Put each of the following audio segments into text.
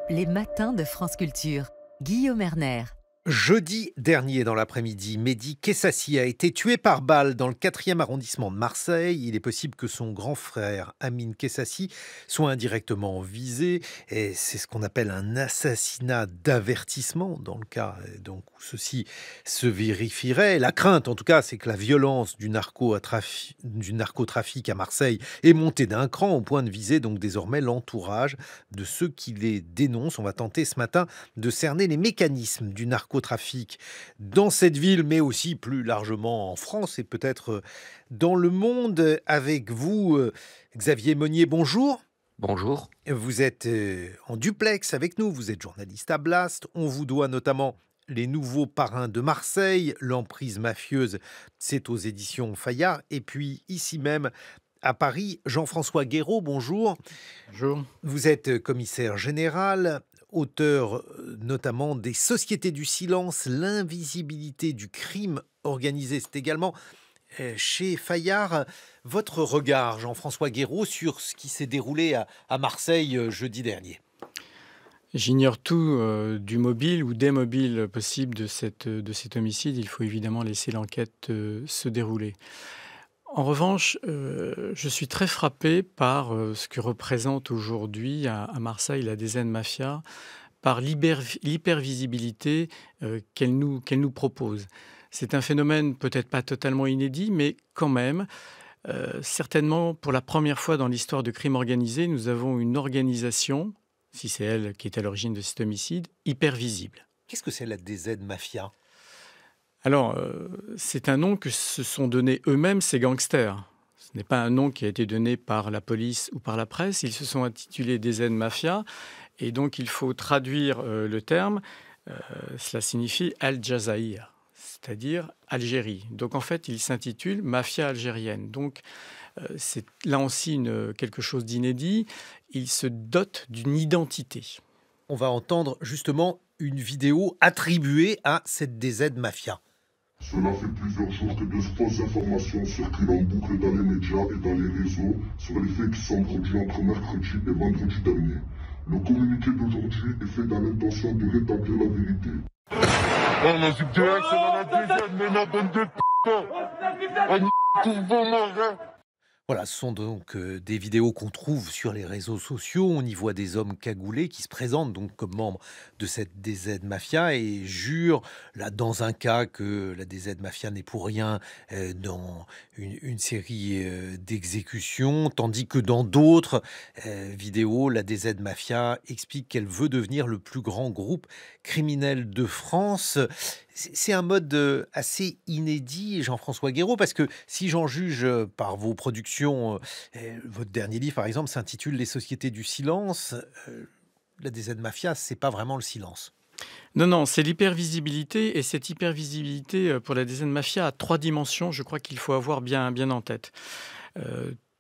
Les matins de France Culture. Guillaume Erner. Jeudi dernier, dans l'après-midi, Mehdi Kessassi a été tué par balle dans le 4e arrondissement de Marseille. Il est possible que son grand frère, Amine Kessassi, soit indirectement visé. Et c'est ce qu'on appelle un assassinat d'avertissement, dans le cas donc, où ceci se vérifierait. La crainte, en tout cas, c'est que la violence du narcotrafic à Marseille est montée d'un cran au point de viser donc désormais l'entourage de ceux qui les dénoncent. On va tenter ce matin de cerner les mécanismes du narcotrafic dans cette ville, mais aussi plus largement en France et peut-être dans le monde. Avec vous, Xavier Monnier, bonjour. Bonjour. Vous êtes en duplex avec nous, vous êtes journaliste à Blast. On vous doit notamment Les Nouveaux Parrains de Marseille, l'emprise mafieuse, c'est aux éditions Fayard. Et puis ici même, à Paris, Jean-François Guéraud, bonjour. Bonjour. Vous êtes commissaire général, auteur notamment des Sociétés du silence, l'invisibilité du crime organisé. C'est également chez Fayard. Votre regard, Jean-François Guéraud, sur ce qui s'est déroulé à Marseille jeudi dernier? J'ignore tout du mobile ou des mobiles possibles de cet homicide. Il faut évidemment laisser l'enquête se dérouler. En revanche, je suis très frappé par ce que représente aujourd'hui à Marseille la DZ Mafia, par l'hypervisibilité qu'elle nous propose. C'est un phénomène peut-être pas totalement inédit, mais quand même, certainement pour la première fois dans l'histoire du crime organisé, nous avons une organisation, si c'est elle qui est à l'origine de cet homicide, hypervisible. Qu'est-ce que c'est la DZ Mafia? Alors, c'est un nom que se sont donnés eux-mêmes ces gangsters. Ce n'est pas un nom qui a été donné par la police ou par la presse. Ils se sont intitulés DZ Mafia. Et donc, il faut traduire le terme. Cela signifie Al Jazair, c'est-à-dire Algérie. Donc, en fait, ils s'intitulent Mafia algérienne. Donc, c'est là aussi quelque chose d'inédit. Ils se dotent d'une identité. On va entendre justement une vidéo attribuée à cette DZ Mafia. Cela fait plusieurs jours que de fausses informations circulent en boucle dans les médias et dans les réseaux sur les faits qui sont produits entre mercredi et vendredi dernier. Le communiqué d'aujourd'hui est fait dans l'intention de rétablir la vérité. Voilà, ce sont donc des vidéos qu'on trouve sur les réseaux sociaux. On y voit des hommes cagoulés qui se présentent donc comme membres de cette DZ Mafia et jurent, là, dans un cas, que la DZ Mafia n'est pour rien dans une série d'exécutions, tandis que dans d'autres vidéos, la DZ Mafia explique qu'elle veut devenir le plus grand groupe criminel de France. C'est un mode assez inédit, Jean-François Guéraud, parce que si j'en juge par vos productions, votre dernier livre, par exemple, s'intitule Les Sociétés du silence. La DZ Mafia, c'est pas vraiment le silence. Non, c'est l'hypervisibilité. Et cette hypervisibilité pour la DZ Mafia a 3 dimensions, je crois qu'il faut avoir bien en tête.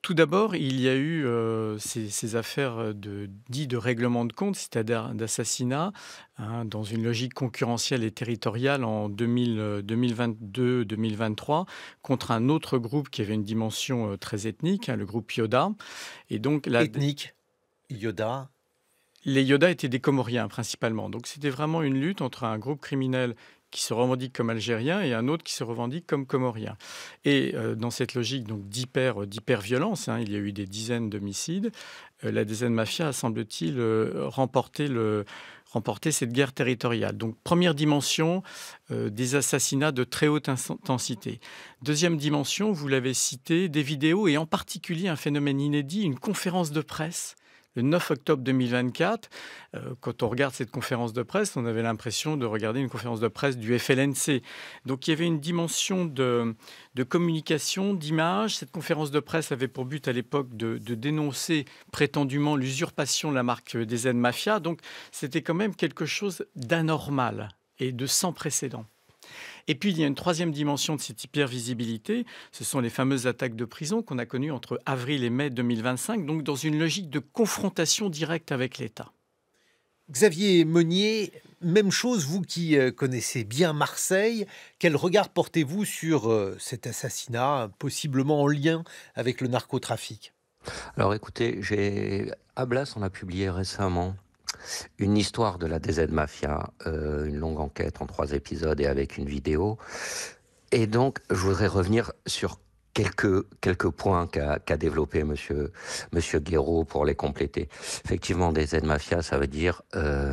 Tout d'abord, il y a eu ces affaires dites de règlement de compte, c'est-à-dire d'assassinat, dans une logique concurrentielle et territoriale en 2022-2023, contre un autre groupe qui avait une dimension très ethnique, le groupe Yoda. Et donc, Ethnique, Yoda. Les Yoda étaient des Comoriens principalement. Donc c'était vraiment une lutte entre un groupe criminel qui se revendique comme algérien et un autre qui se revendique comme comorien. Et dans cette logique donc d'hyper-violence, il y a eu des dizaines d'homicides, la DZ Mafia a, semble-t-il, remporté cette guerre territoriale. Donc première dimension, des assassinats de très haute intensité. Deuxième dimension, vous l'avez cité, des vidéos et en particulier un phénomène inédit, une conférence de presse. Le 9 octobre 2024, quand on regarde cette conférence de presse, on avait l'impression de regarder une conférence de presse du FLNC. Donc il y avait une dimension de communication, d'image. Cette conférence de presse avait pour but à l'époque de dénoncer prétendument l'usurpation de la marque des Z Mafia. Donc c'était quand même quelque chose d'anormal et de sans précédent. Et puis, il y a une troisième dimension de cette hypervisibilité, ce sont les fameuses attaques de prison qu'on a connues entre avril et mai 2025, donc dans une logique de confrontation directe avec l'État. Xavier Monnier, même chose, vous qui connaissez bien Marseille, quel regard portez-vous sur cet assassinat, possiblement en lien avec le narcotrafic ? Alors écoutez, Ablas en a publié récemment une histoire de la DZ Mafia, une longue enquête en 3 épisodes et avec une vidéo. Et donc, je voudrais revenir sur quelques points qu'a développé monsieur Guéraud pour les compléter. Effectivement, DZ Mafia, ça veut dire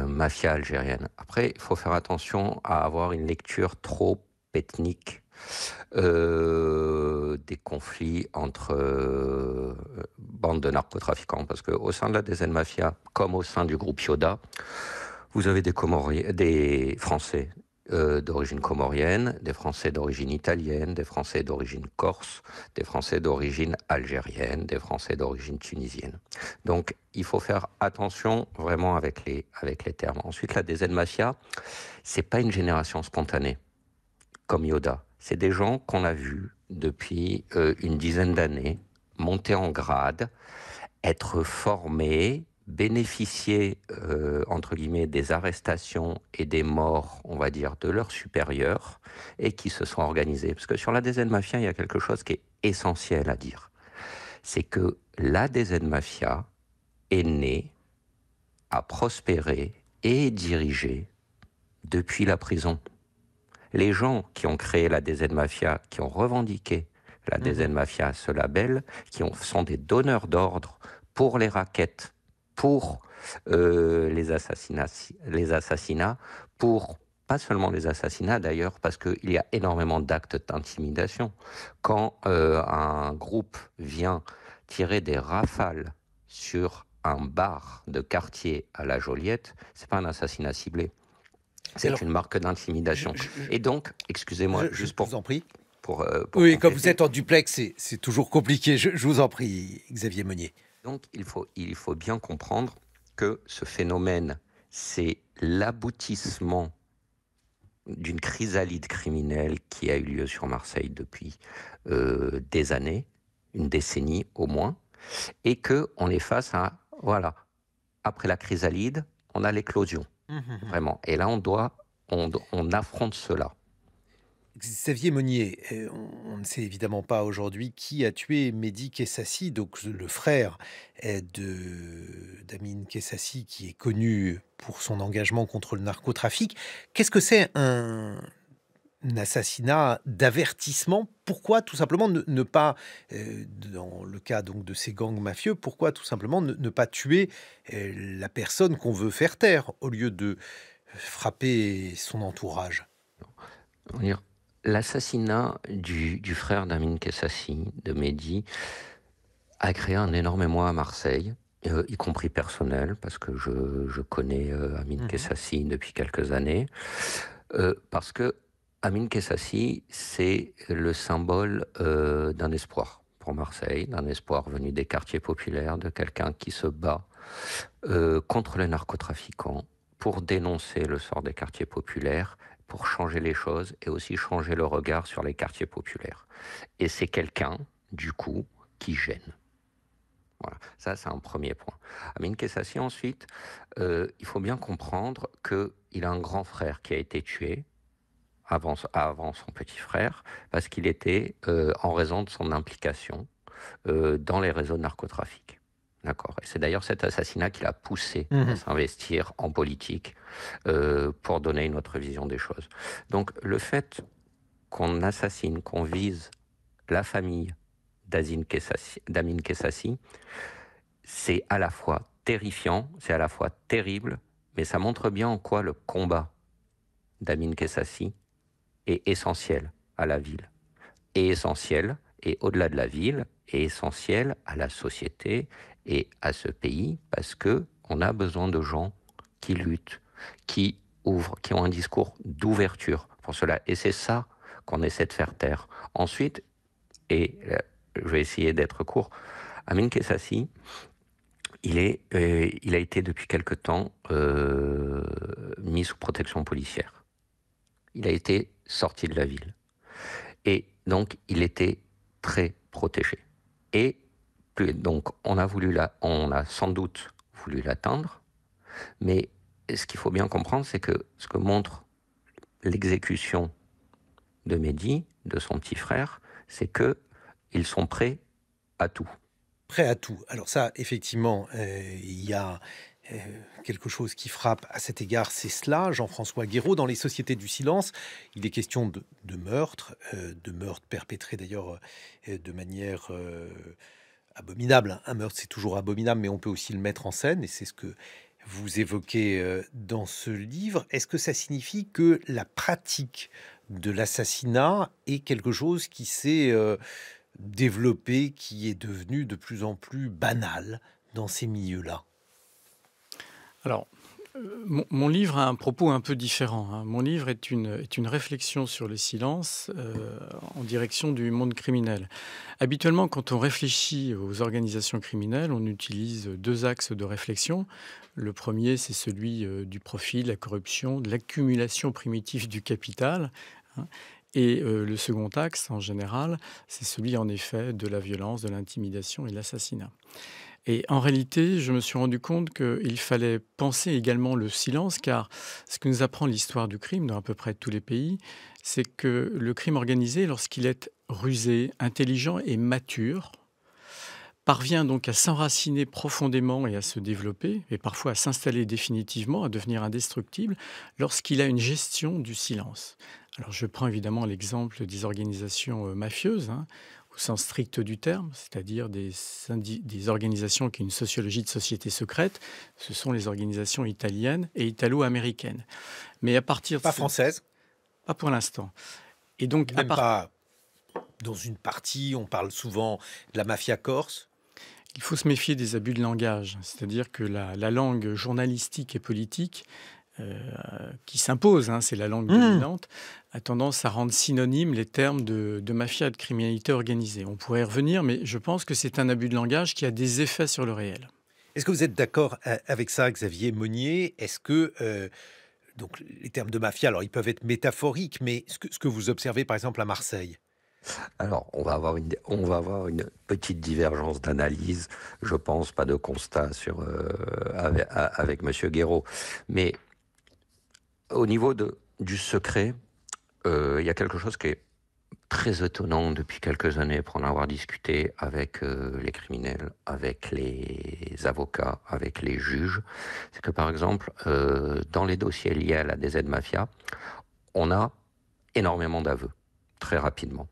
mafia algérienne. Après, il faut faire attention à avoir une lecture trop ethnique des conflits entre bandes de narcotrafiquants. Parce qu'au sein de la DZ Mafia, comme au sein du groupe Yoda, vous avez des Français d'origine comorienne, des Français d'origine italienne, des Français d'origine corse, des Français d'origine algérienne, des Français d'origine tunisienne. Donc, il faut faire attention vraiment avec les termes. Ensuite, la DZ Mafia, c'est pas une génération spontanée, comme Yoda. C'est des gens qu'on a vus depuis une dizaine d'années, monter en grade, être formés, bénéficier, entre guillemets, des arrestations et des morts, on va dire, de leurs supérieurs, et qui se sont organisés. Parce que sur la DZ Mafia, il y a quelque chose qui est essentiel à dire. C'est que la DZ Mafia est née, a prospéré et est dirigée depuis la prison. Les gens qui ont créé la DZ Mafia, qui ont revendiqué la DZ Mafia, ce label, sont des donneurs d'ordre pour les rackets, pour les assassinats, pour pas seulement les assassinats d'ailleurs, parce qu'il y a énormément d'actes d'intimidation. Quand un groupe vient tirer des rafales sur un bar de quartier à la Joliette, c'est pas un assassinat ciblé. C'est une marque d'intimidation. Et donc, excusez-moi, juste pour... Je vous en prie. Pour oui, quand vous êtes en duplex, c'est toujours compliqué. Je vous en prie, Xavier Meunier. Donc, il faut bien comprendre que ce phénomène, c'est l'aboutissement d'une chrysalide criminelle qui a eu lieu sur Marseille depuis des années, une décennie au moins, et qu'on est face à, voilà, après la chrysalide, on a l'éclosion. Vraiment. Et là, on affronte cela. Xavier Meunier, on ne sait évidemment pas aujourd'hui qui a tué Mehdi Kessassi, donc le frère d'Amin Kessassi, qui est connu pour son engagement contre le narcotrafic. Qu'est-ce que c'est un assassinat d'avertissement? Pourquoi tout simplement ne pas, dans le cas donc de ces gangs mafieux, pourquoi tout simplement ne pas tuer la personne qu'on veut faire taire au lieu de frapper son entourage? L'assassinat du frère d'Amin Kessassi, de Mehdi, a créé un énorme émoi à Marseille, y compris personnel, parce que je connais Amin Kessassi depuis quelques années, parce que Amin Kessassi, c'est le symbole d'un espoir pour Marseille, d'un espoir venu des quartiers populaires, de quelqu'un qui se bat contre les narcotrafiquants pour dénoncer le sort des quartiers populaires, pour changer les choses et aussi changer le regard sur les quartiers populaires. Et c'est quelqu'un, du coup, qui gêne. Voilà, ça c'est un premier point. Amin Kessassi, ensuite, il faut bien comprendre qu'il a un grand frère qui a été tué avant son petit frère, parce qu'il était en raison de son implication dans les réseaux de narcotrafic. D'accord. Et c'est d'ailleurs cet assassinat qui l'a poussé à s'investir en politique pour donner une autre vision des choses. Donc le fait qu'on assassine, qu'on vise la famille d'Amin Kessassi, c'est à la fois terrifiant, c'est à la fois terrible, mais ça montre bien en quoi le combat d'Amin Kessassi est essentiel à la ville, est essentiel, et au-delà de la ville, est essentiel à la société et à ce pays, parce que on a besoin de gens qui luttent, qui ouvrent, qui ont un discours d'ouverture pour cela. Et c'est ça qu'on essaie de faire taire. Ensuite, et je vais essayer d'être court, Amin Kessassi, il a été depuis quelque temps mis sous protection policière. Il a été sorti de la ville. Et donc, il était très protégé. Et donc, on a sans doute voulu l'atteindre, mais ce qu'il faut bien comprendre, c'est que ce que montre l'exécution de Mehdi, de son petit frère, c'est qu'ils sont prêts à tout. Prêt à tout. Alors ça, effectivement, il y a quelque chose qui frappe à cet égard, c'est cela, Jean-François Guéraud. Dans Les Sociétés du silence, il est question de meurtres perpétrés d'ailleurs de manière abominable. Un meurtre, c'est toujours abominable, mais on peut aussi le mettre en scène, et c'est ce que vous évoquez dans ce livre. Est-ce que ça signifie que la pratique de l'assassinat est quelque chose qui s'est développé, qui est devenu de plus en plus banal dans ces milieux-là? Alors, mon livre a un propos un peu différent, hein. Mon livre est une réflexion sur le silence en direction du monde criminel. Habituellement, quand on réfléchit aux organisations criminelles, on utilise deux axes de réflexion. Le premier, c'est celui du profit, de la corruption, de l'accumulation primitive du capital, hein. Et le second axe, en général, c'est celui, en effet, de la violence, de l'intimidation et de l'assassinat. Et en réalité, je me suis rendu compte qu'il fallait penser également le silence, car ce que nous apprend l'histoire du crime dans à peu près tous les pays, c'est que le crime organisé, lorsqu'il est rusé, intelligent et mature, parvient donc à s'enraciner profondément et à se développer, et parfois à s'installer définitivement, à devenir indestructible, lorsqu'il a une gestion du silence. Alors je prends évidemment l'exemple des organisations mafieuses, hein, au sens strict du terme, c'est-à-dire des organisations qui ont une sociologie de société secrète. Ce sont les organisations italiennes et italo-américaines. Mais à partir Pas française? Pas pour l'instant. Et donc, Même pas dans une partie, on parle souvent de la mafia corse. Il faut se méfier des abus de langage, c'est-à-dire que la langue journalistique et politique qui s'impose, hein, c'est la langue dominante, a tendance à rendre synonymes les termes de mafia, de criminalité organisée. On pourrait y revenir, mais je pense que c'est un abus de langage qui a des effets sur le réel. Est-ce que vous êtes d'accord avec ça, Xavier Monnier? Est-ce que donc les termes de mafia, alors ils peuvent être métaphoriques, mais ce que vous observez par exemple à Marseille? Alors, on va avoir une petite divergence d'analyse, je pense, pas de constat avec Monsieur Guéraud. Mais au niveau du secret, il y a quelque chose qui est très étonnant depuis quelques années pour en avoir discuté avec les criminels, avec les avocats, avec les juges. C'est que par exemple, dans les dossiers liés à la DZ Mafia, on a énormément d'aveux, très rapidement.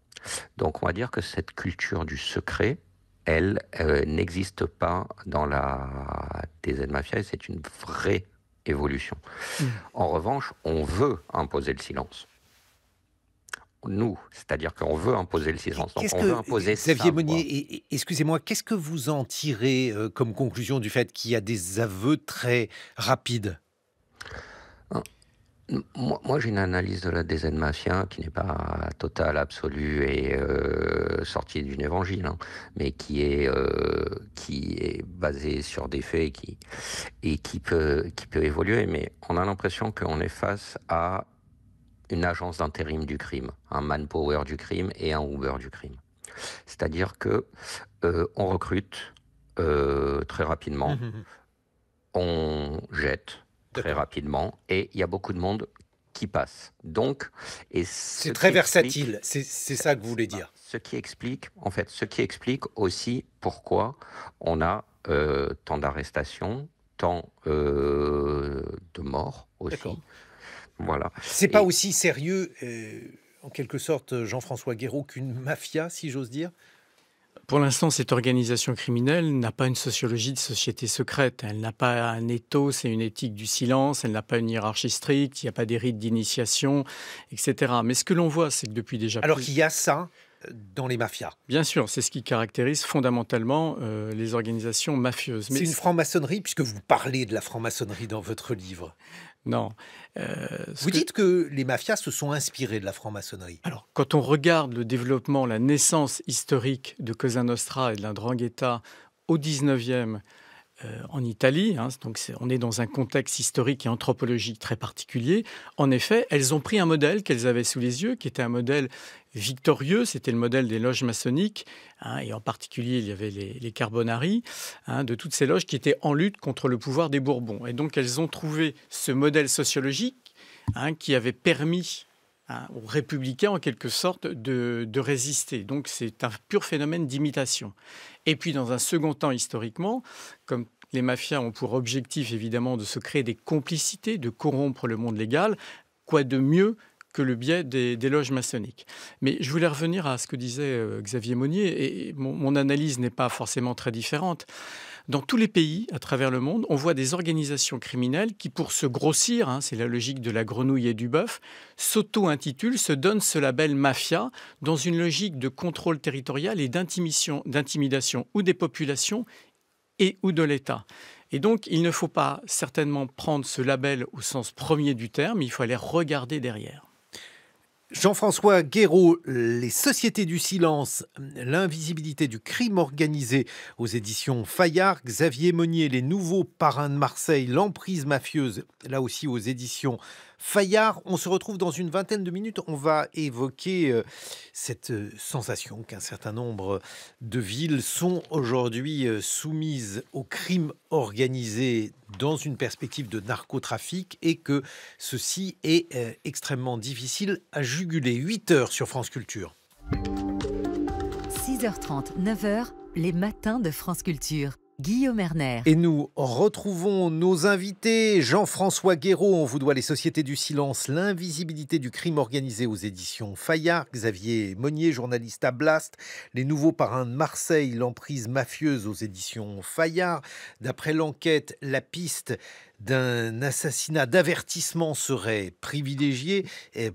Donc on va dire que cette culture du secret, elle n'existe pas dans la DZ Mafia, et c'est une vraie évolution. En revanche, on veut imposer le silence. Nous, c'est-à-dire qu'on veut imposer le silence. Donc on veut imposer Xavier Monnier, excusez-moi, qu'est-ce que vous en tirez comme conclusion du fait qu'il y a des aveux très rapides? Moi, j'ai une analyse de la DZ Mafia qui n'est pas totale, absolue et sortie d'une évangile, hein, mais qui est basée sur des faits et qui peut évoluer. Mais on a l'impression qu'on est face à une agence d'intérim du crime, un manpower du crime et un Uber du crime. C'est-à-dire que on recrute très rapidement, on jette très rapidement, et il y a beaucoup de monde qui passe. Donc, c'est très versatile, c'est ça que vous voulez dire. Ce qui explique aussi pourquoi on a tant d'arrestations, tant de morts aussi. Voilà. C'est pas aussi sérieux, en quelque sorte, Jean-François Guéraud, qu'une mafia, si j'ose dire? Pour l'instant, cette organisation criminelle n'a pas une sociologie de société secrète. Elle n'a pas un ethos et une éthique du silence. Elle n'a pas une hiérarchie stricte. Il n'y a pas des rites d'initiation, etc. Mais ce que l'on voit, c'est que depuis déjà... Alors qu'il y a ça dans les mafias. Bien sûr, c'est ce qui caractérise fondamentalement les organisations mafieuses. C'est une franc-maçonnerie, puisque vous parlez de la franc-maçonnerie dans votre livre. Non. Vous dites que les mafias se sont inspirés de la franc-maçonnerie. Alors, quand on regarde le développement, la naissance historique de Cosa Nostra et de la 'Ndrangheta au 19e en Italie, hein, donc on est dans un contexte historique et anthropologique très particulier. En effet, elles ont pris un modèle qu'elles avaient sous les yeux, qui était un modèle victorieux, c'était le modèle des loges maçonniques, hein, et en particulier il y avait les Carbonari, hein, de toutes ces loges qui étaient en lutte contre le pouvoir des Bourbons. Et donc elles ont trouvé ce modèle sociologique, hein, qui avait permis hein, aux républicains en quelque sorte de résister. Donc c'est un pur phénomène d'imitation. Et puis dans un second temps, historiquement, comme les mafias ont pour objectif évidemment de se créer des complicités, de corrompre le monde légal, quoi de mieux que le biais des loges maçonniques. Mais je voulais revenir à ce que disait Xavier Monnier, et mon analyse n'est pas forcément très différente. Dans tous les pays à travers le monde, on voit des organisations criminelles qui, pour se grossir, hein, c'est la logique de la grenouille et du bœuf, s'auto-intitulent, se donnent ce label mafia dans une logique de contrôle territorial et d'intimidation ou des populations et ou de l'État. Et donc, il ne faut pas certainement prendre ce label au sens premier du terme, il faut aller regarder derrière. Jean-François Guéraud, Les Sociétés du silence, l'invisibilité du crime organisé aux éditions Fayard. Xavier Monnier, Les nouveaux parrains de Marseille, l'emprise mafieuse, là aussi aux éditions Fayard. On se retrouve dans une vingtaine de minutes. On va évoquer cette sensation qu'un certain nombre de villes sont aujourd'hui soumises au crime organisé dans une perspective de narcotrafic et que ceci est extrêmement difficile à juguler. 8h sur France Culture. 6h30, 9h, les matins de France Culture. Guillaume Erner. Et nous retrouvons nos invités. Jean-François Guéraud, on vous doit Les Sociétés du silence, l'invisibilité du crime organisé aux éditions Fayard. Xavier Monnier, journaliste à Blast, Les nouveaux parrains de Marseille, l'emprise mafieuse aux éditions Fayard. D'après l'enquête, la piste d'un assassinat d'avertissement serait privilégiée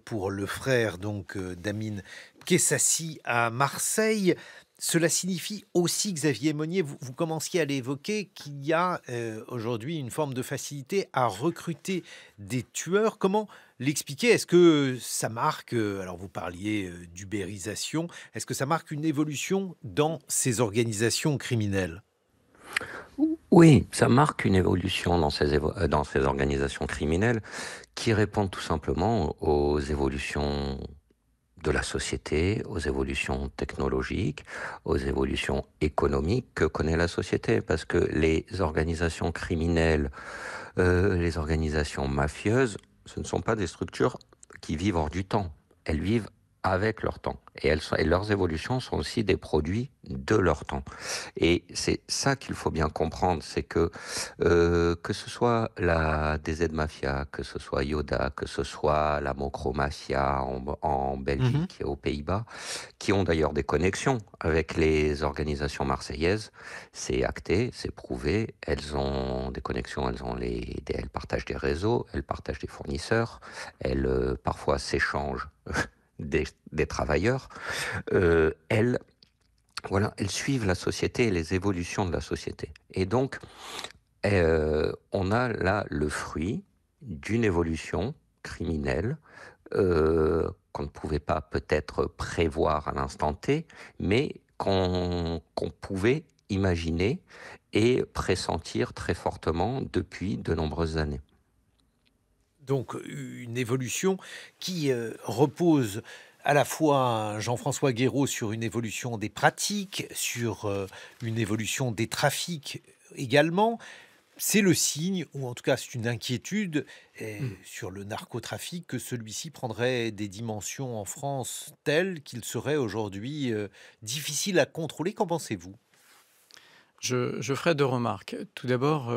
pour le frère d'Amine Kessassi à Marseille. Cela signifie aussi, Xavier Monnier, vous commenciez à l'évoquer, qu'il y a aujourd'hui une forme de facilité à recruter des tueurs. Comment l'expliquer? Est-ce que ça marque, alors vous parliez d'ubérisation, est-ce que ça marque une évolution dans ces organisations criminelles? Oui, ça marque une évolution dans ces organisations criminelles qui répondent tout simplement aux évolutions de la société, aux évolutions technologiques, aux évolutions économiques que connaît la société. Parce que les organisations criminelles, les organisations mafieuses, ce ne sont pas des structures qui vivent hors du temps. Elles vivent avec leur temps. Et leurs évolutions sont aussi des produits de leur temps. Et c'est ça qu'il faut bien comprendre, c'est que ce soit la DZ Mafia, que ce soit Yoda, que ce soit la Mocro-Mafia en Belgique et aux Pays-Bas, qui ont d'ailleurs des connexions avec les organisations marseillaises, c'est acté, c'est prouvé, elles ont des connexions, elles partagent des réseaux, elles partagent des fournisseurs, elles parfois s'échangent des travailleurs, elles suivent la société et les évolutions de la société. Et donc, on a là le fruit d'une évolution criminelle qu'on ne pouvait pas peut-être prévoir à l'instant T, mais qu'on pouvait imaginer et pressentir très fortement depuis de nombreuses années. Donc une évolution qui repose à la fois, Jean-François Guéraud, sur une évolution des pratiques, sur une évolution des trafics également. C'est le signe, ou en tout cas c'est une inquiétude sur le narcotrafic, que celui-ci prendrait des dimensions en France telles qu'il serait aujourd'hui difficile à contrôler. Qu'en pensez-vous ? Je ferai deux remarques. Tout d'abord,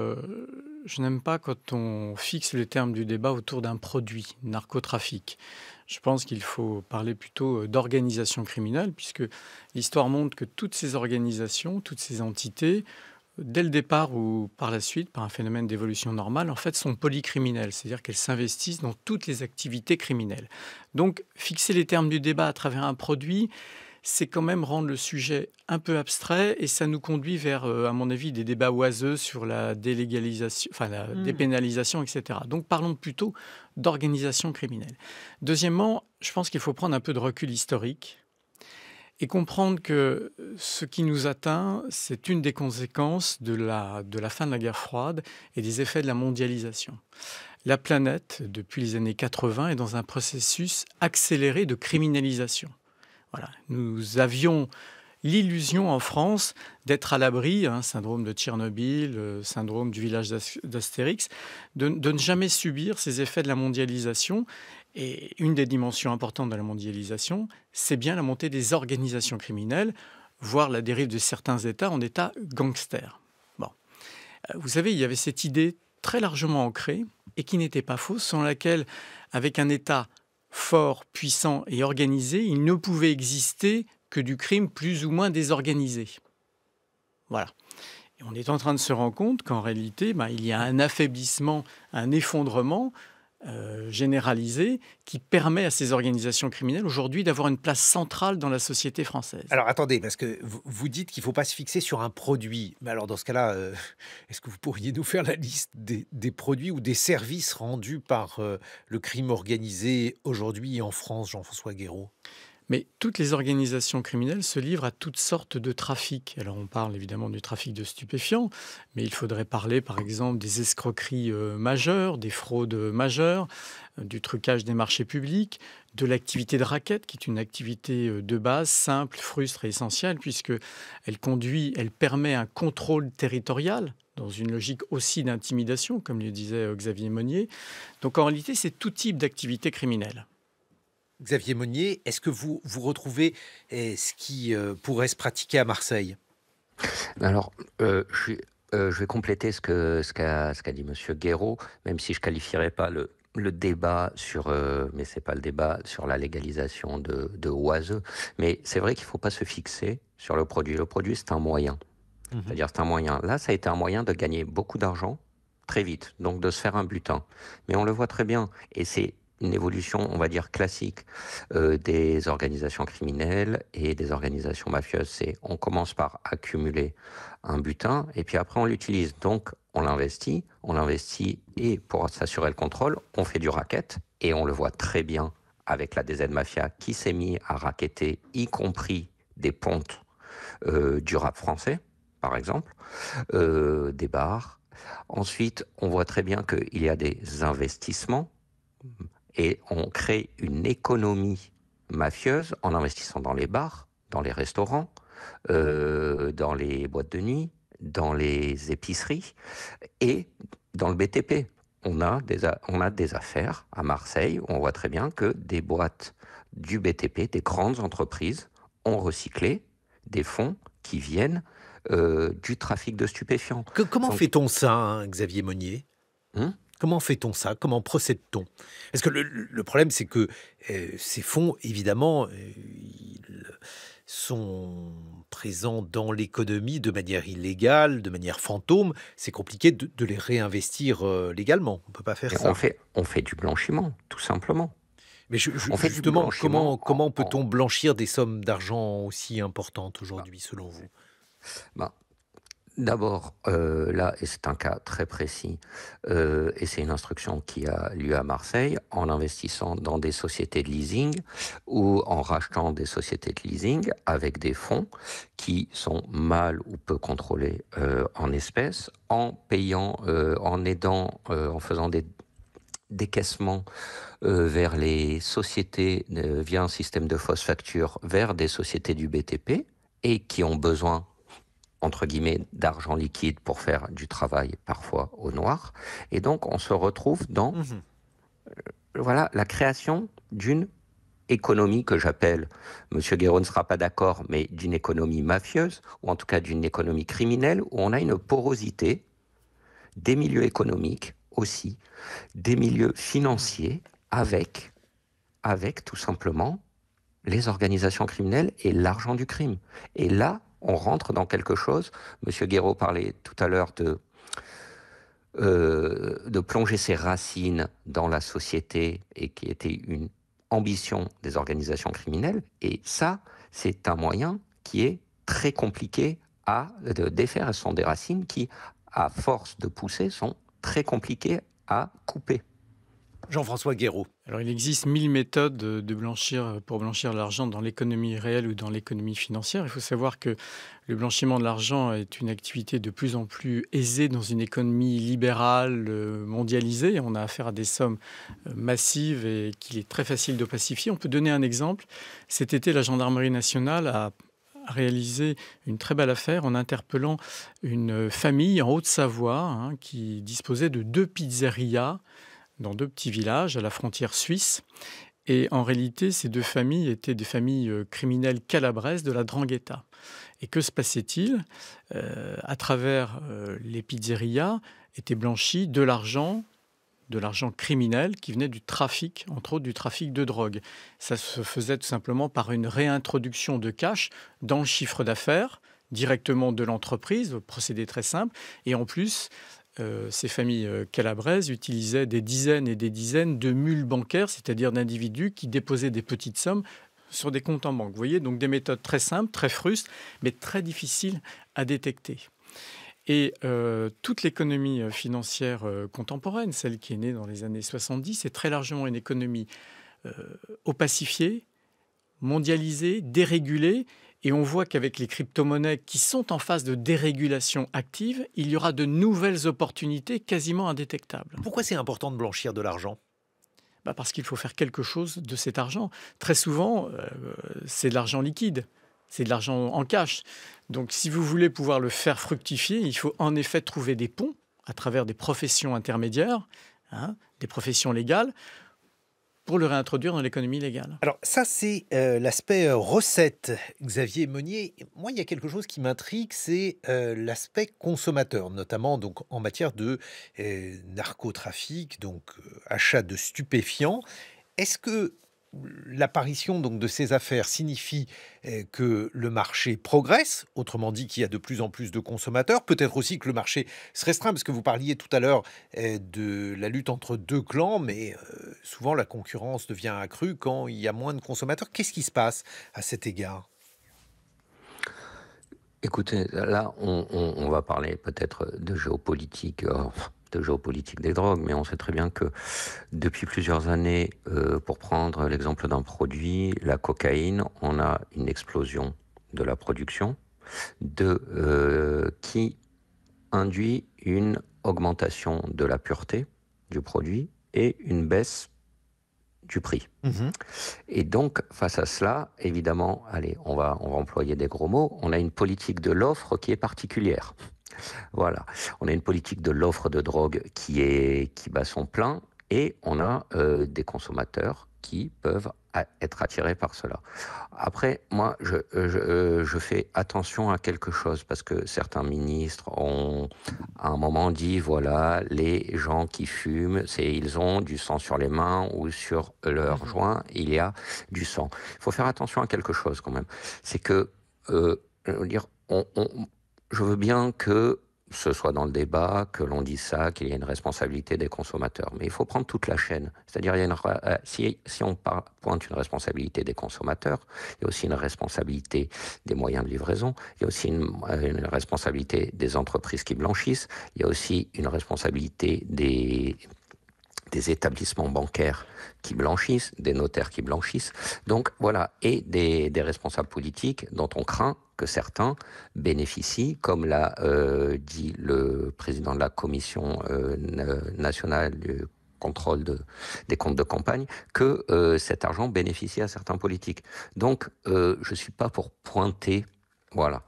je n'aime pas quand on fixe le terme du débat autour d'un produit, narcotrafic. Je pense qu'il faut parler plutôt d'organisation criminelle, puisque l'histoire montre que toutes ces organisations, toutes ces entités, dès le départ ou par la suite, par un phénomène d'évolution normale, en fait, sont polycriminelles, c'est-à-dire qu'elles s'investissent dans toutes les activités criminelles. Donc, fixer les termes du débat à travers un produit, c'est quand même rendre le sujet un peu abstrait et ça nous conduit vers, à mon avis, des débats oiseux sur la délégalisation, enfin la dépénalisation, etc. Donc parlons plutôt d'organisation criminelle. Deuxièmement, je pense qu'il faut prendre un peu de recul historique et comprendre que ce qui nous atteint, c'est une des conséquences de la fin de la guerre froide et des effets de la mondialisation. La planète, depuis les années 80, est dans un processus accéléré de criminalisation. Voilà. Nous avions l'illusion en France d'être à l'abri, syndrome de Tchernobyl, syndrome du village d'Astérix, de ne jamais subir ces effets de la mondialisation. Et une des dimensions importantes de la mondialisation, c'est bien la montée des organisations criminelles, voire la dérive de certains États en États gangsters. Bon. Vous savez, il y avait cette idée très largement ancrée et qui n'était pas fausse, selon laquelle, avec un État fort, puissant et organisé, il ne pouvait exister que du crime plus ou moins désorganisé. Voilà. Et on est en train de se rendre compte qu'en réalité, il y a un affaiblissement, un effondrement généralisé qui permet à ces organisations criminelles aujourd'hui d'avoir une place centrale dans la société française. Alors attendez, parce que vous dites qu'il ne faut pas se fixer sur un produit. Mais alors dans ce cas-là, est-ce que vous pourriez nous faire la liste des produits ou des services rendus par le crime organisé aujourd'hui en France, Jean-François Guéraud? Mais toutes les organisations criminelles se livrent à toutes sortes de trafics. Alors on parle évidemment du trafic de stupéfiants, mais il faudrait parler par exemple des escroqueries majeures, des fraudes majeures, du trucage des marchés publics, de l'activité de racket, qui est une activité de base, simple, frustre et essentielle, puisqu'elle permet un contrôle territorial, dans une logique aussi d'intimidation, comme le disait Xavier Monnier. Donc en réalité, c'est tout type d'activité criminelle. Xavier Monnier, est-ce que vous retrouvez ce qui pourrait se pratiquer à Marseille? Alors, je vais compléter ce qu'a dit Monsieur Guéraud, même si je qualifierais pas le débat sur, mais c'est pas le débat sur la légalisation de oiseux. Mais c'est vrai qu'il ne faut pas se fixer sur le produit. Le produit, c'est un moyen. C'est-à-dire, c'est un moyen. Là, ça a été un moyen de gagner beaucoup d'argent très vite, donc de se faire un butin. Mais on le voit très bien, et c'est une évolution, on va dire, classique des organisations criminelles et des organisations mafieuses. C'est on commence par accumuler un butin et puis après on l'utilise. Donc on l'investit et pour s'assurer le contrôle, on fait du racket et on le voit très bien avec la DZ Mafia qui s'est mis à racketter, y compris des pontes du rap français, par exemple, des bars. Ensuite, on voit très bien qu'il y a des investissements et on crée une économie mafieuse en investissant dans les bars, dans les restaurants, dans les boîtes de nuit, dans les épiceries et dans le BTP. On a des affaires à Marseille où on voit très bien que des boîtes du BTP, des grandes entreprises, ont recyclé des fonds qui viennent du trafic de stupéfiants. Comment fait-on ça, Xavier Monnier? Comment fait-on ça? Comment procède-t-on? Parce que le problème, c'est que ces fonds, évidemment, ils sont présents dans l'économie de manière illégale, de manière fantôme. C'est compliqué de les réinvestir légalement. On ne peut pas faire ça. On fait du blanchiment, tout simplement. Mais justement, comment peut-on blanchir des sommes d'argent aussi importantes aujourd'hui, selon vous? D'abord, là, et c'est un cas très précis, et c'est une instruction qui a lieu à Marseille, en investissant dans des sociétés de leasing ou en rachetant des sociétés de leasing avec des fonds qui sont mal ou peu contrôlés en espèces, en payant, en aidant, en faisant des décaissements vers les sociétés via un système de fausses factures vers des sociétés du BTP et qui ont besoin entre guillemets, d'argent liquide pour faire du travail parfois au noir. Et donc, on se retrouve dans la création d'une économie que j'appelle, Monsieur Guéraud ne sera pas d'accord, mais d'une économie mafieuse, ou en tout cas d'une économie criminelle, où on a une porosité des milieux économiques aussi, des milieux financiers, avec tout simplement les organisations criminelles et l'argent du crime. Et là, on rentre dans quelque chose. Monsieur Guéraud parlait tout à l'heure de plonger ses racines dans la société et qui était une ambition des organisations criminelles. Et ça, c'est un moyen qui est très compliqué de défaire. Ce sont des racines qui, à force de pousser, sont très compliquées à couper. Jean-François Guéraud. Alors, il existe 1000 méthodes pour blanchir l'argent dans l'économie réelle ou dans l'économie financière. Il faut savoir que le blanchiment de l'argent est une activité de plus en plus aisée dans une économie libérale, mondialisée. On a affaire à des sommes massives et qu'il est très facile de pacifier. On peut donner un exemple. Cet été, la gendarmerie nationale a a réalisé une très belle affaire en interpellant une famille en Haute-Savoie, hein, qui disposait de 2 pizzerias dans 2 petits villages à la frontière suisse. Et en réalité, ces 2 familles étaient des familles criminelles calabraises de la 'Ndrangheta. Et que se passait-il? À travers les pizzerias était blanchi de l'argent criminel qui venait du trafic, entre autres du trafic de drogue. Ça se faisait tout simplement par une réintroduction de cash dans le chiffre d'affaires, directement de l'entreprise, procédé très simple. Et en plus, ces familles calabraises utilisaient des dizaines et des dizaines de mules bancaires, c'est-à-dire d'individus qui déposaient des petites sommes sur des comptes en banque. Vous voyez, donc des méthodes très simples, très frustres, mais très difficiles à détecter. Et toute l'économie financière contemporaine, celle qui est née dans les années 70, est très largement une économie opacifiée, mondialisée, dérégulée. Et on voit qu'avec les crypto-monnaies qui sont en phase de dérégulation active, il y aura de nouvelles opportunités quasiment indétectables. Pourquoi c'est important de blanchir de l'argent? Parce qu'il faut faire quelque chose de cet argent. Très souvent, c'est de l'argent liquide. C'est de l'argent en cash. Donc, si vous voulez pouvoir le faire fructifier, il faut en effet trouver des ponts à travers des professions intermédiaires, hein, des professions légales, pour le réintroduire dans l'économie légale. Alors ça, c'est l'aspect recette, Xavier Meunier. Moi, il y a quelque chose qui m'intrigue, c'est l'aspect consommateur, notamment donc en matière de narcotrafic, donc achat de stupéfiants. Est-ce que l'apparition donc de ces affaires signifie que le marché progresse, autrement dit qu'il y a de plus en plus de consommateurs, peut-être aussi que le marché se restreint, parce que vous parliez tout à l'heure de la lutte entre 2 clans, mais souvent la concurrence devient accrue quand il y a moins de consommateurs. Qu'est-ce qui se passe à cet égard? Écoutez, là, on va parler peut-être de géopolitique des drogues, mais on sait très bien que depuis plusieurs années, pour prendre l'exemple d'un produit, la cocaïne, on a une explosion de la production qui induit une augmentation de la pureté du produit et une baisse du prix. Et donc, face à cela, évidemment, allez, on va employer des gros mots, on a une politique de l'offre qui est particulière. Voilà, on a une politique de l'offre de drogue qui bat son plein, et on a des consommateurs qui peuvent être attirés par cela. Après, moi, je fais attention à quelque chose, parce que certains ministres ont à un moment dit, voilà, les gens qui fument, ils ont du sang sur les mains ou sur leurs joints, il y a du sang. Il faut faire attention à quelque chose quand même. C'est que, je veux dire, je veux bien que ce soit dans le débat, que l'on dise ça, qu'il y a une responsabilité des consommateurs. Mais il faut prendre toute la chaîne. C'est-à-dire, si on pointe une responsabilité des consommateurs, il y a aussi une responsabilité des moyens de livraison, il y a aussi une responsabilité des entreprises qui blanchissent, il y a aussi une responsabilité des établissements bancaires qui blanchissent, des notaires qui blanchissent, donc voilà, et des responsables politiques dont on craint que certains bénéficient, comme l'a dit le président de la Commission nationale du contrôle des comptes de campagne, que cet argent bénéficie à certains politiques. Donc, je ne suis pas pour pointer, voilà,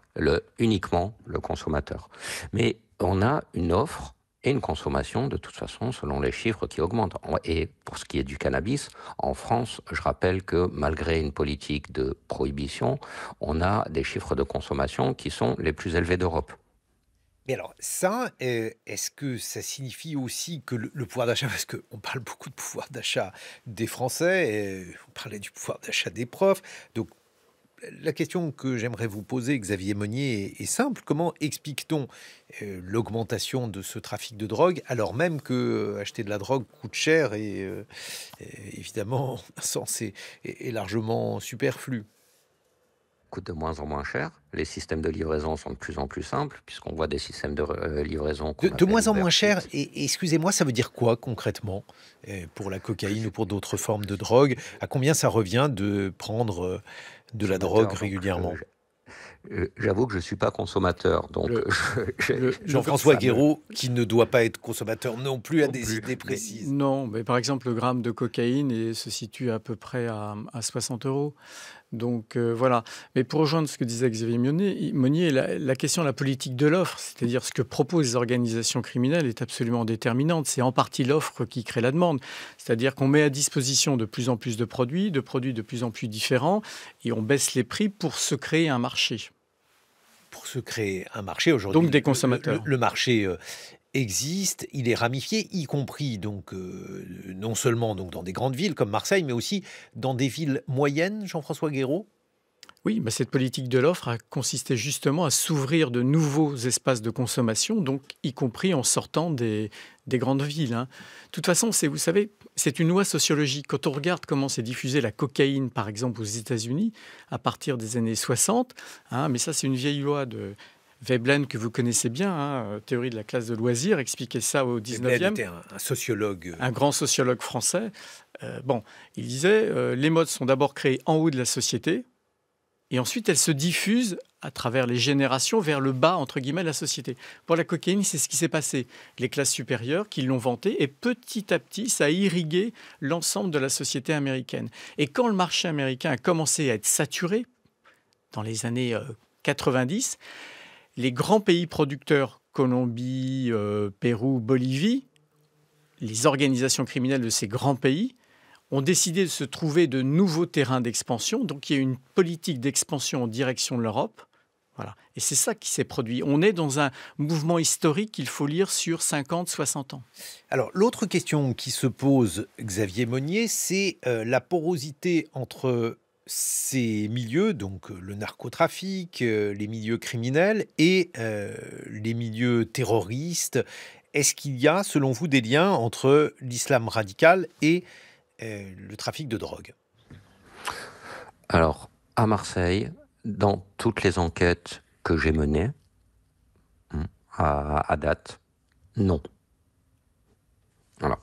uniquement le consommateur. Mais on a une offre et une consommation, de toute façon, selon les chiffres qui augmentent. Et pour ce qui est du cannabis, en France, je rappelle que malgré une politique de prohibition, on a des chiffres de consommation qui sont les plus élevés d'Europe. Mais alors ça, est-ce que ça signifie aussi que le pouvoir d'achat, parce qu'on parle beaucoup de pouvoir d'achat des Français, on parlait du pouvoir d'achat des profs, donc la question que j'aimerais vous poser, Xavier Meunier, est simple. Comment explique-t-on l'augmentation de ce trafic de drogue, alors même que acheter de la drogue coûte cher et évidemment, un sens est largement superflu? Coûte de moins en moins cher. Les systèmes de livraison sont de plus en plus simples, puisqu'on voit des systèmes de livraison de moins en moins cher. Et excusez-moi, ça veut dire quoi concrètement pour la cocaïne ou pour d'autres formes de drogue? À combien ça revient de prendre de la drogue régulièrement? J'avoue que je ne suis pas consommateur, donc Jean-François Guéraud, qui ne doit pas être consommateur non plus, a des idées Mais précises. non, mais par exemple, le gramme de cocaïne se situe à peu près à 60 euros. Donc voilà. Mais pour rejoindre ce que disait Xavier Monnier, la question de la politique de l'offre, c'est-à-dire ce que proposent les organisations criminelles, est absolument déterminante. C'est en partie l'offre qui crée la demande. C'est-à-dire qu'on met à disposition de plus en plus de produits de plus en plus différents, et on baisse les prix pour se créer un marché. Pour se créer un marché aujourd'hui. Donc des consommateurs. Le marché existe, il est ramifié, y compris donc non seulement donc dans des grandes villes comme Marseille, mais aussi dans des villes moyennes, Jean-François Guéraud. Oui, cette politique de l'offre a consisté justement à s'ouvrir de nouveaux espaces de consommation, donc y compris en sortant des grandes villes. De toute façon, vous savez, c'est une loi sociologique. Quand on regarde comment s'est diffusée la cocaïne, par exemple, aux États-Unis, à partir des années 60, mais ça, c'est une vieille loi de Veblen, que vous connaissez bien, théorie de la classe de loisirs, expliquait ça au 19e. Veblen était un sociologue. Un grand sociologue français. Il disait, les modes sont d'abord créées en haut de la société, et ensuite elles se diffusent à travers les générations vers le bas, entre guillemets, de la société. Pour la cocaïne, c'est ce qui s'est passé. Les classes supérieures qui l'ont vantée, et petit à petit, ça a irrigué l'ensemble de la société américaine. Et quand le marché américain a commencé à être saturé, dans les années 90, les grands pays producteurs, Colombie, Pérou, Bolivie, les organisations criminelles de ces grands pays ont décidé de se trouver de nouveaux terrains d'expansion. Donc il y a eu une politique d'expansion en direction de l'Europe. Voilà. Et c'est ça qui s'est produit. On est dans un mouvement historique qu'il faut lire sur 50, 60 ans. Alors l'autre question qui se pose, Xavier Monnier, c'est la porosité entre ces milieux, donc le narcotrafic, les milieux criminels et les milieux terroristes. Est-ce qu'il y a, selon vous, des liens entre l'islam radical et le trafic de drogue? Alors, à Marseille, dans toutes les enquêtes que j'ai menées, à date, non. Voilà.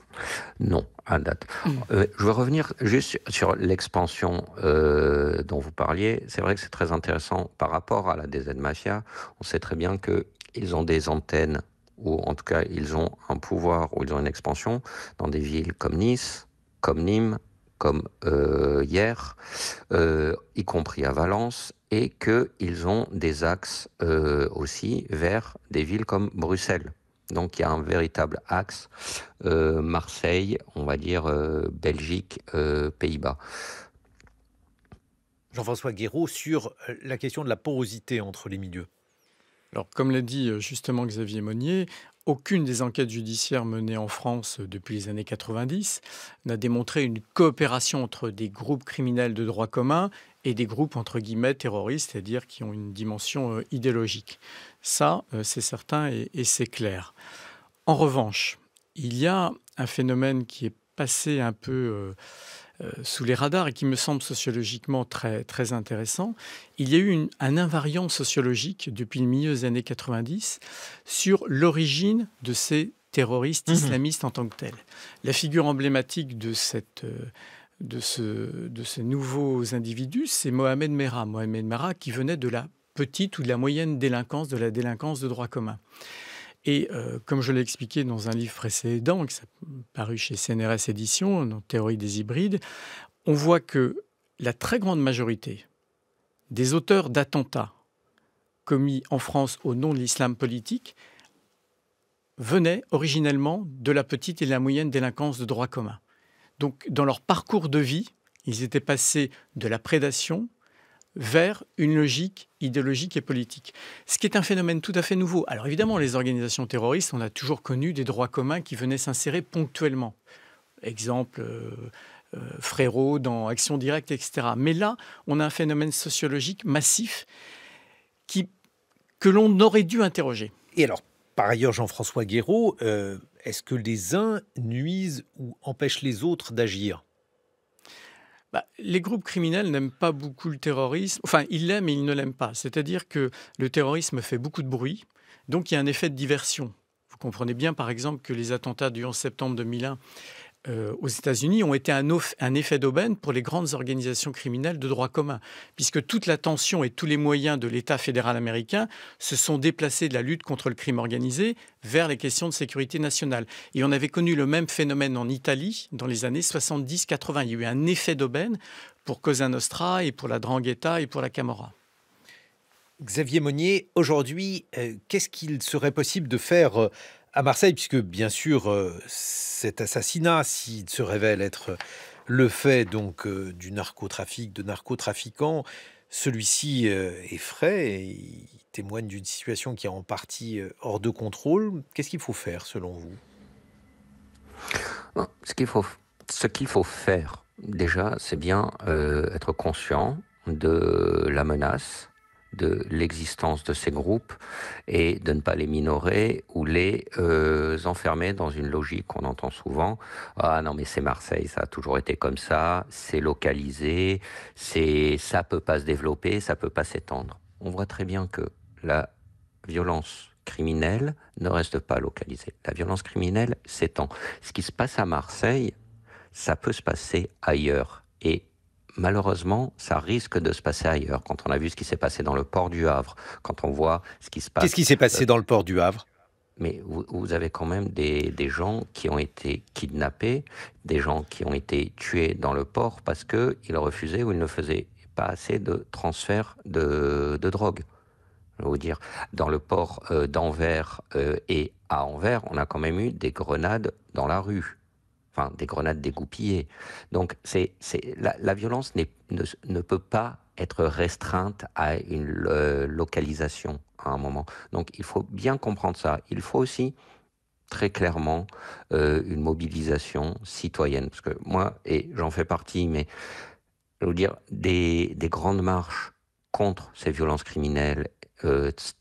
Non, à date. Je veux revenir juste sur l'expansion dont vous parliez. C'est vrai que c'est très intéressant par rapport à la DZ Mafia. On sait très bien qu'ils ont des antennes, ou en tout cas, ils ont un pouvoir, ou ils ont une expansion dans des villes comme Nice, comme Nîmes, comme hier, y compris à Valence, et qu'ils ont des axes aussi vers des villes comme Bruxelles. Donc il y a un véritable axe Marseille, on va dire Belgique, Pays-Bas. Jean-François Guéraud, sur la question de la porosité entre les milieux. Alors, comme l'a dit justement Xavier Monnier, aucune des enquêtes judiciaires menées en France depuis les années 90 n'a démontré une coopération entre des groupes criminels de droit commun et des groupes, entre guillemets, terroristes, c'est-à-dire qui ont une dimension idéologique. Ça, c'est certain et c'est clair. En revanche, il y a un phénomène qui est passé un peu sous les radars et qui me semble sociologiquement très, très intéressant. Il y a eu un invariant sociologique depuis le milieu des années 90 sur l'origine de ces terroristes islamistes en tant que tels. La figure emblématique de ces nouveaux individus, c'est Mohamed Merah. Mohamed Merah qui venait de la petite ou de la moyenne délinquance, de la délinquance de droit commun. Et comme je l'ai expliqué dans un livre précédent, qui est paru chez CNRS Éditions, dans Théorie des hybrides, on voit que la très grande majorité des auteurs d'attentats commis en France au nom de l'islam politique venaient originellement de la petite et de la moyenne délinquance de droit commun. Donc, dans leur parcours de vie, ils étaient passés de la prédation vers une logique idéologique et politique. Ce qui est un phénomène tout à fait nouveau. Alors évidemment, les organisations terroristes, on a toujours connu des droits communs qui venaient s'insérer ponctuellement. Exemple, Frérot dans Action Directe, etc. Mais là, on a un phénomène sociologique massif que l'on aurait dû interroger. Et alors, par ailleurs, Jean-François Guéraud, est-ce que les uns nuisent ou empêchent les autres d'agir ? Les groupes criminels n'aiment pas beaucoup le terrorisme. Enfin, ils l'aiment et ils ne l'aiment pas. C'est-à-dire que le terrorisme fait beaucoup de bruit, donc il y a un effet de diversion. Vous comprenez bien, par exemple, que les attentats du 11 septembre 2001 aux États-Unis ont été un effet d'aubaine pour les grandes organisations criminelles de droit commun, puisque toute l'attention et tous les moyens de l'État fédéral américain se sont déplacés de la lutte contre le crime organisé vers les questions de sécurité nationale. Et on avait connu le même phénomène en Italie dans les années 70-80. Il y a eu un effet d'aubaine pour Cosa Nostra et pour la 'Ndrangheta et pour la Camorra. Xavier Monnier, aujourd'hui, qu'est-ce qu'il serait possible de faire à Marseille, puisque bien sûr, cet assassinat, s'il se révèle être le fait donc du narcotrafic, de narcotrafiquants, celui-ci effraie et il témoigne d'une situation qui est en partie hors de contrôle. Qu'est-ce qu'il faut faire selon vous? Non, ce qu'il faut faire, déjà, c'est bien être conscient de la menace, de l'existence de ces groupes et de ne pas les minorer ou les enfermer dans une logique qu'on entend souvent. Ah non, mais c'est Marseille, ça a toujours été comme ça, c'est localisé, ça peut pas se développer, ça peut pas s'étendre. On voit très bien que la violence criminelle ne reste pas localisée. La violence criminelle s'étend. Ce qui se passe à Marseille, ça peut se passer ailleurs. Et malheureusement, ça risque de se passer ailleurs. Quand on a vu ce qui s'est passé dans le port du Havre, quand on voit ce qui se passe... Qu'est-ce qui s'est passé dans le port du Havre? Mais vous avez quand même des gens qui ont été kidnappés, des gens qui ont été tués dans le port parce qu'ils refusaient ou ils ne faisaient pas assez de transfert de drogue. Je vais vous dire, dans le port d'Anvers et à Anvers, on a quand même eu des grenades dans la rue. Enfin, des grenades dégoupillées. Donc, la violence ne peut pas être restreinte à une localisation à un moment. Donc, il faut bien comprendre ça. Il faut aussi, très clairement, une mobilisation citoyenne. Parce que moi, et j'en fais partie, mais je veux dire, des grandes marches contre ces violences criminelles,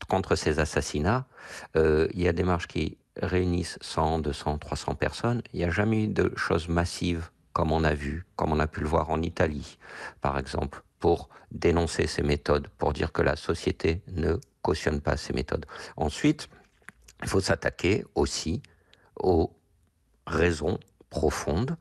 contre ces assassinats, il y a des marches qui réunissent 100, 200, 300 personnes. Il n'y a jamais eu de choses massives comme on a vu, comme on a pu le voir en Italie, par exemple, pour dénoncer ces méthodes, pour dire que la société ne cautionne pas ces méthodes. Ensuite, il faut s'attaquer aussi aux raisons profondes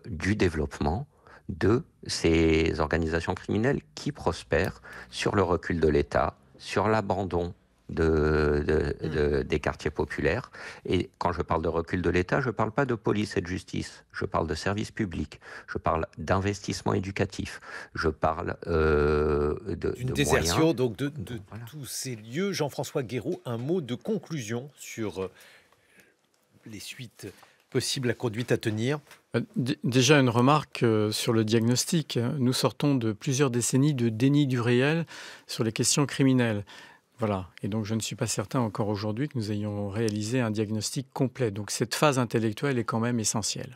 du développement de ces organisations criminelles qui prospèrent sur le recul de l'État, sur l'abandon des quartiers populaires. Et quand je parle de recul de l'État, je ne parle pas de police et de justice, je parle de services publics, je parle d'investissement éducatif, je parle d'une désertion moyens. Donc de voilà. Tous ces lieux. Jean-François Guéraud, un mot de conclusion sur les suites possibles, la conduite à tenir. Déjà une remarque sur le diagnostic. Nous sortons de plusieurs décennies de déni du réel sur les questions criminelles. Voilà. Et donc, je ne suis pas certain encore aujourd'hui que nous ayons réalisé un diagnostic complet. Donc, cette phase intellectuelle est quand même essentielle.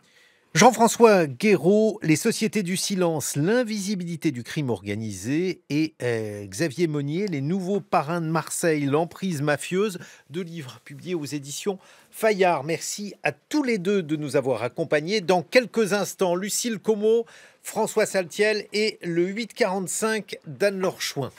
Jean-François Guéraud, Les sociétés du silence, l'invisibilité du crime organisé, et Xavier Monnier, Les nouveaux parrains de Marseille, l'emprise mafieuse, 2 livres publiés aux éditions Fayard. Merci à tous les deux de nous avoir accompagnés. Dans quelques instants, Lucille Como, François Saltiel et le 845 d'Anne-Laure Chouin.